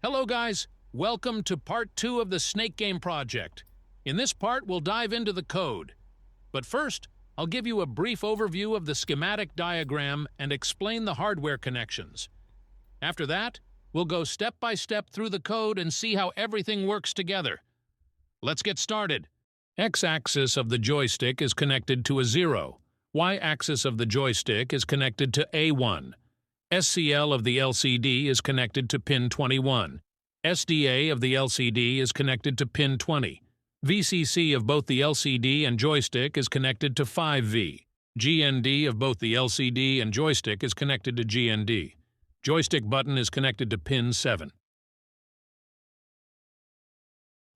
Hello guys, welcome to part 2 of the Snake Game project. In this part, we'll dive into the code. But first, I'll give you a brief overview of the schematic diagram and explain the hardware connections. After that, we'll go step by step through the code and see how everything works together. Let's get started. X-axis of the joystick is connected to a 0. Y-axis of the joystick is connected to A1. SCL of the LCD is connected to pin 21. SDA of the LCD is connected to pin 20. VCC of both the LCD and joystick is connected to 5V. GND of both the LCD and joystick is connected to GND. Joystick button is connected to pin 7.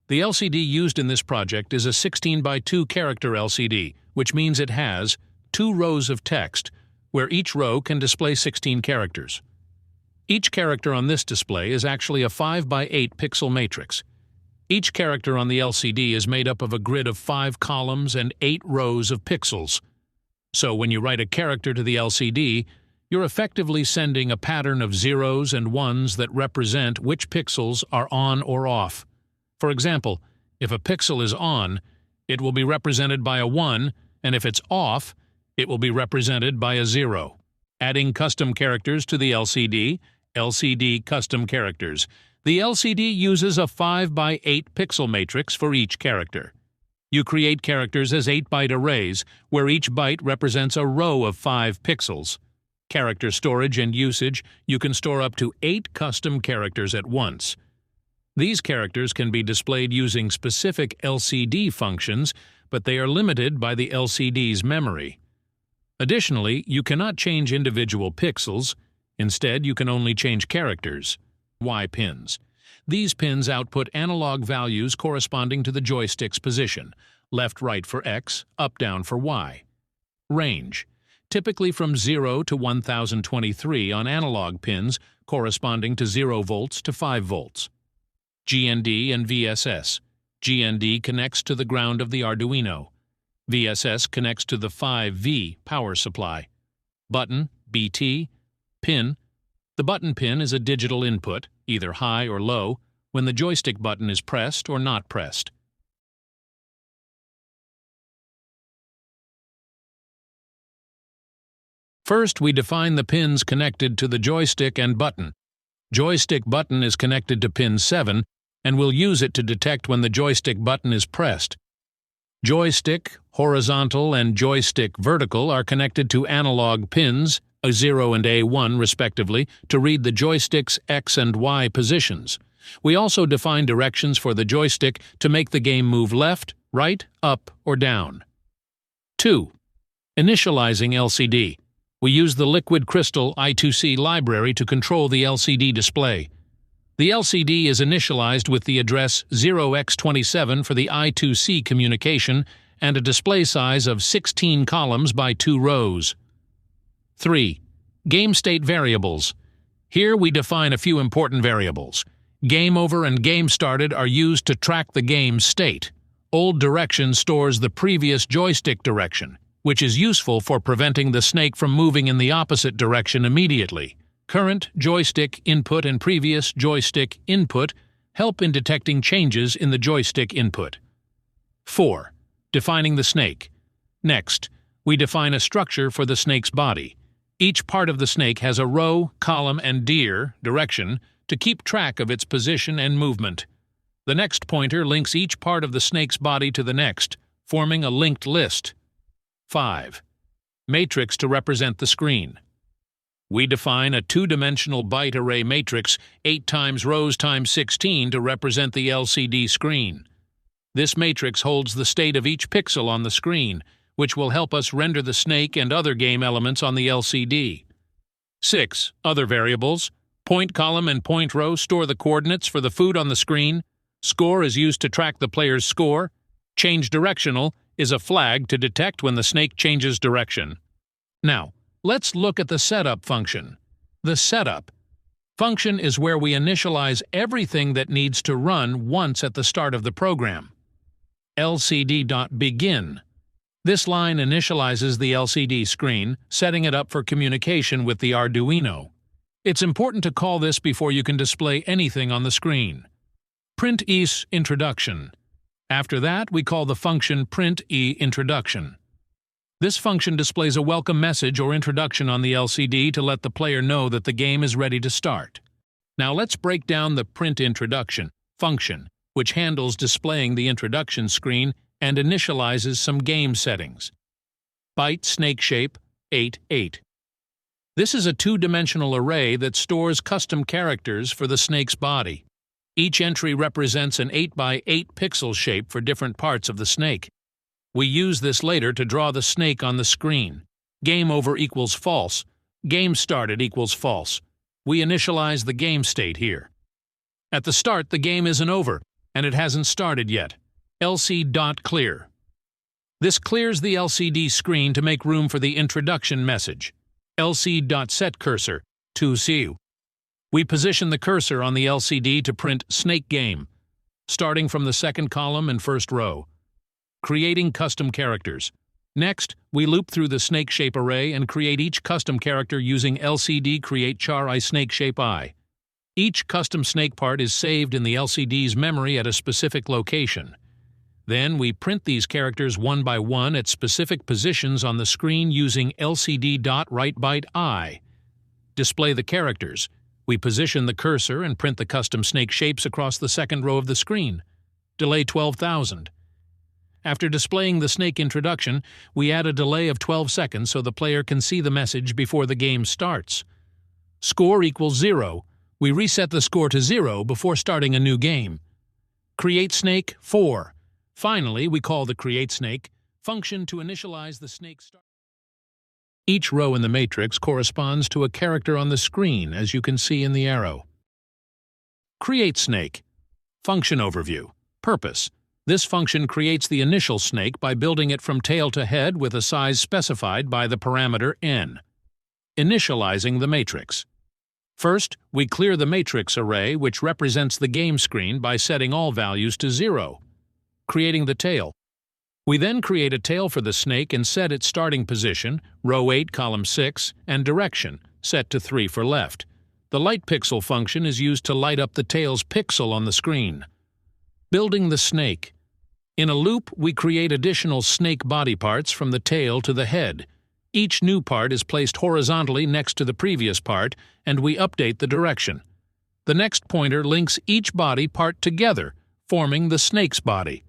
The LCD used in this project is a 16 by 2 character LCD, which means it has 2 rows of text, where each row can display 16 characters. Each character on this display is actually a 5 by 8 pixel matrix. Each character on the LCD is made up of a grid of 5 columns and 8 rows of pixels. So when you write a character to the LCD, you're effectively sending a pattern of zeros and ones that represent which pixels are on or off. For example, if a pixel is on, it will be represented by a 1, and if it's off, it will be represented by a 0. Adding custom characters to the LCD, LCD custom characters. The LCD uses a 5 by 8 pixel matrix for each character. You create characters as 8-byte arrays, where each byte represents a row of 5 pixels. Character storage and usage, you can store up to 8 custom characters at once. These characters can be displayed using specific LCD functions, but they are limited by the LCD's memory. Additionally, you cannot change individual pixels. Instead, you can only change characters. Y pins. These pins output analog values corresponding to the joystick's position, left-right for X, up-down for Y. Range. Typically from 0 to 1023 on analog pins corresponding to 0 volts to 5 volts. GND and VSS. GND connects to the ground of the Arduino. VSS connects to the 5V power supply. Button, BT, pin. The button pin is a digital input, either high or low, when the joystick button is pressed or not pressed. First, we define the pins connected to the joystick and button. Joystick button is connected to pin 7, and we'll use it to detect when the joystick button is pressed. Joystick, horizontal, and joystick vertical are connected to analog pins, A0 and A1 respectively, to read the joystick's X and Y positions. We also define directions for the joystick to make the game move left, right, up, or down. 2. Initializing LCD. We use the Liquid Crystal I2C library to control the LCD display. The LCD is initialized with the address 0x27 for the I2C communication and a display size of 16 columns by 2 rows. 3. Game state variables. Here we define a few important variables. Game over and game started are used to track the game's state. Old direction stores the previous joystick direction, which is useful for preventing the snake from moving in the opposite direction immediately. Current joystick input and previous joystick input help in detecting changes in the joystick input. 4. Defining the snake. Next, we define a structure for the snake's body. Each part of the snake has a row, column, and direction to keep track of its position and movement. The next pointer links each part of the snake's body to the next, forming a linked list. 5. Matrix to represent the screen. We define a 2-dimensional byte array matrix 8 times rows times 16 to represent the LCD screen. This matrix holds the state of each pixel on the screen, which will help us render the snake and other game elements on the LCD. 6. Other variables. Point column and point row store the coordinates for the food on the screen. Score is used to track the player's score. Change directional is a flag to detect when the snake changes direction. Now, let's look at the setup function. The setup function is where we initialize everything that needs to run once at the start of the program. LCD.begin. This line initializes the LCD screen, setting it up for communication with the Arduino. It's important to call this before you can display anything on the screen. Print is introduction. After that, we call the function print introduction. This function displays a welcome message or introduction on the LCD to let the player know that the game is ready to start. Now let's break down the print introduction function, which handles displaying the introduction screen and initializes some game settings. Byte snake shape 8, 8. This is a two-dimensional array that stores custom characters for the snake's body. Each entry represents an 8 by 8 pixel shape for different parts of the snake. We use this later to draw the snake on the screen. Game over equals false. Game started equals false. We initialize the game state here. At the start, the game isn't over, and it hasn't started yet. lc.clear. This clears the LCD screen to make room for the introduction message. lc.setCursor to see. We position the cursor on the LCD to print snake game, starting from the second column and first row. Creating custom characters. Next, we loop through the snake shape array and create each custom character using LCD create char I snake shape I. Each custom snake part is saved in the LCD's memory at a specific location. Then we print these characters one by one at specific positions on the screen using LCD.WriteByteI. Display the characters. We position the cursor and print the custom snake shapes across the second row of the screen. Delay 12,000. After displaying the snake introduction, we add a delay of 12 seconds so the player can see the message before the game starts. Score equals 0. We reset the score to 0 before starting a new game. Create snake 4. Finally, we call the create snake function to initialize the snake start. Each row in the matrix corresponds to a character on the screen, as you can see in the arrow. Create snake. Function overview. Purpose. This function creates the initial snake by building it from tail to head with a size specified by the parameter n. Initializing the matrix. First, we clear the matrix array, which represents the game screen, by setting all values to 0. Creating the tail. We then create a tail for the snake and set its starting position, row 8, column 6, and direction, set to 3 for left. The light pixel function is used to light up the tail's pixel on the screen. Building the snake. In a loop, we create additional snake body parts from the tail to the head. Each new part is placed horizontally next to the previous part, and we update the direction. The next pointer links each body part together, forming the snake's body.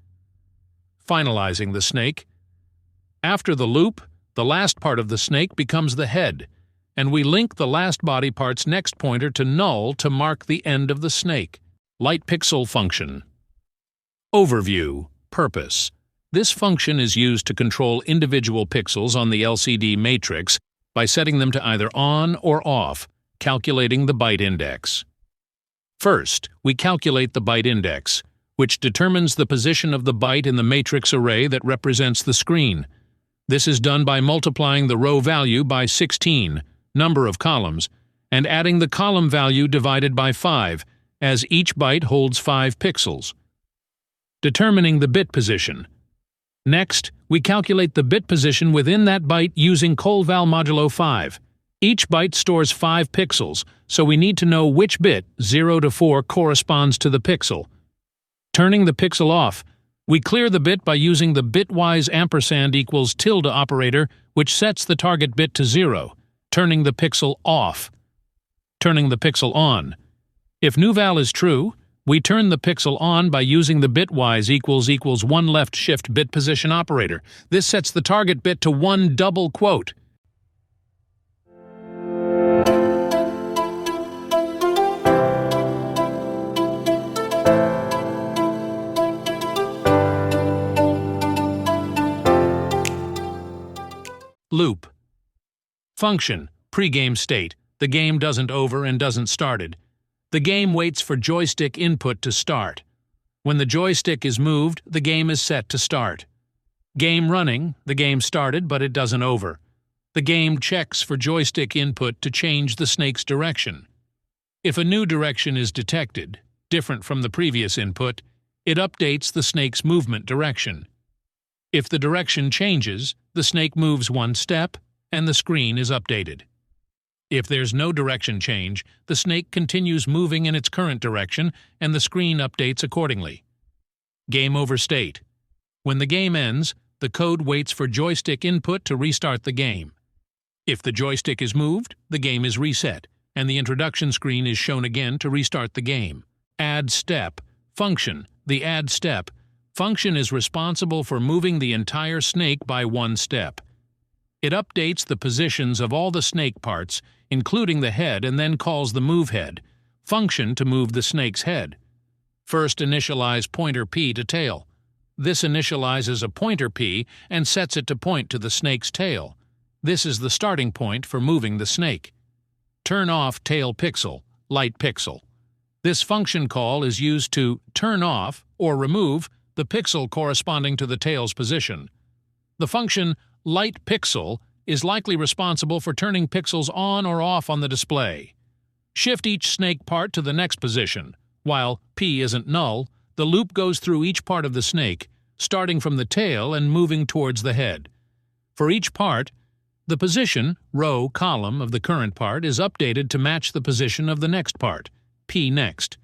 Finalizing the snake. After the loop, the last part of the snake becomes the head, and we link the last body part's next pointer to null to mark the end of the snake. Light pixel function. Overview. Purpose. This function is used to control individual pixels on the LCD matrix by setting them to either on or off, calculating the byte index. First, we calculate the byte index, which determines the position of the byte in the matrix array that represents the screen. This is done by multiplying the row value by 16, number of columns, and adding the column value divided by 5, as each byte holds 5 pixels. Determining the bit position. Next, we calculate the bit position within that byte using colval modulo 5. Each byte stores 5 pixels, so we need to know which bit, 0 to 4, corresponds to the pixel. Turning the pixel off, we clear the bit by using the bitwise ampersand equals tilde operator, which sets the target bit to 0, turning the pixel off. Turning the pixel on. If nuval is true, we turn the pixel on by using the bitwise equals 1 left shift bit position operator. This sets the target bit to 1 double quote. Loop. Function. Pre-game state. The game doesn't over and doesn't started. The game waits for joystick input to start. When the joystick is moved, the game is set to start. Game running, the game started but it doesn't over. The game checks for joystick input to change the snake's direction. If a new direction is detected, different from the previous input, it updates the snake's movement direction. If the direction changes, the snake moves 1 step and the screen is updated. If there's no direction change, the snake continues moving in its current direction and the screen updates accordingly. Game over state. When the game ends, the code waits for joystick input to restart the game. If the joystick is moved, the game is reset, and the introduction screen is shown again to restart the game. Add step. Function. The add step function is responsible for moving the entire snake by one step. It updates the positions of all the snake parts, including the head, and then calls the move head function to move the snake's head. First, initialize pointer P to tail. This initializes a pointer P and sets it to point to the snake's tail. This is the starting point for moving the snake. Turn off tail pixel, light pixel. This function call is used to turn off or remove the pixel corresponding to the tail's position. The function light pixel is likely responsible for turning pixels on or off on the display. Shift each snake part to the next position. While P isn't null, the loop goes through each part of the snake, starting from the tail and moving towards the head. For each part, the position, row, column of the current part is updated to match the position of the next part, P next.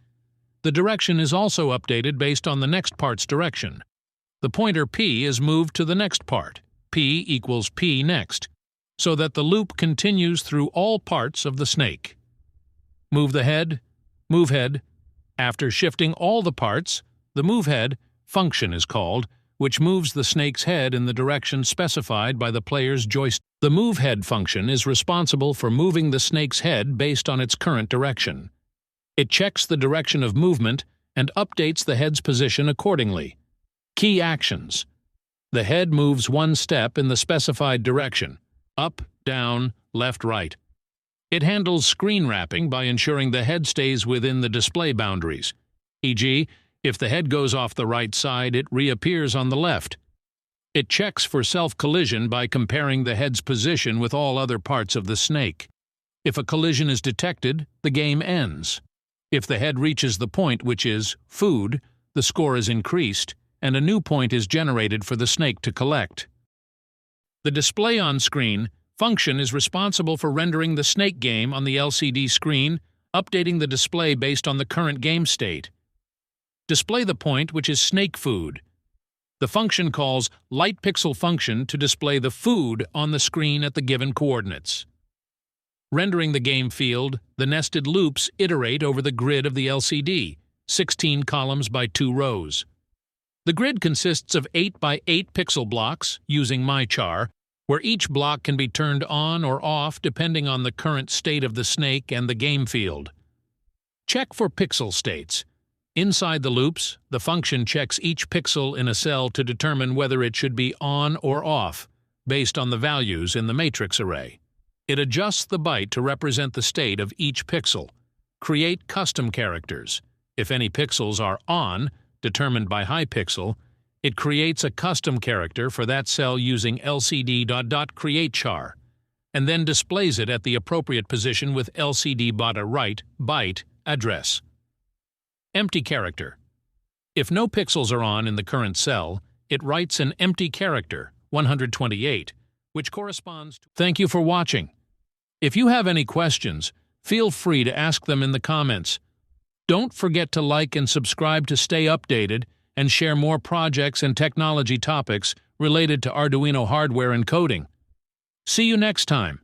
The direction is also updated based on the next part's direction. The pointer P is moved to the next part, P equals P next, so that the loop continues through all parts of the snake. Move the head, move head. After shifting all the parts, the move head function is called, which moves the snake's head in the direction specified by the player's joystick. The move head function is responsible for moving the snake's head based on its current direction. It checks the direction of movement and updates the head's position accordingly. Key actions. The head moves one step in the specified direction, up, down, left, right. It handles screen wrapping by ensuring the head stays within the display boundaries. E.g., if the head goes off the right side, it reappears on the left. It checks for self-collision by comparing the head's position with all other parts of the snake. If a collision is detected, the game ends. If the head reaches the point, which is food, the score is increased, and a new point is generated for the snake to collect. The display on screen function is responsible for rendering the snake game on the LCD screen, updating the display based on the current game state. Display the point, which is snake food. The function calls light pixel function to display the food on the screen at the given coordinates. Rendering the game field, the nested loops iterate over the grid of the LCD, 16 columns by 2 rows. The grid consists of 8 by 8 pixel blocks, using mychar, where each block can be turned on or off depending on the current state of the snake and the game field. Check for pixel states. Inside the loops, the function checks each pixel in a cell to determine whether it should be on or off, based on the values in the matrix array. It adjusts the byte to represent the state of each pixel. Create custom characters. If any pixels are on, determined by hypixel, it creates a custom character for that cell using lcd.createchar, and then displays it at the appropriate position with lcd.write byte address. Empty character. If no pixels are on in the current cell, it writes an empty character, 128, which corresponds to... Thank you for watching. If you have any questions, feel free to ask them in the comments. Don't forget to like and subscribe to stay updated and share more projects and technology topics related to Arduino hardware and coding. See you next time.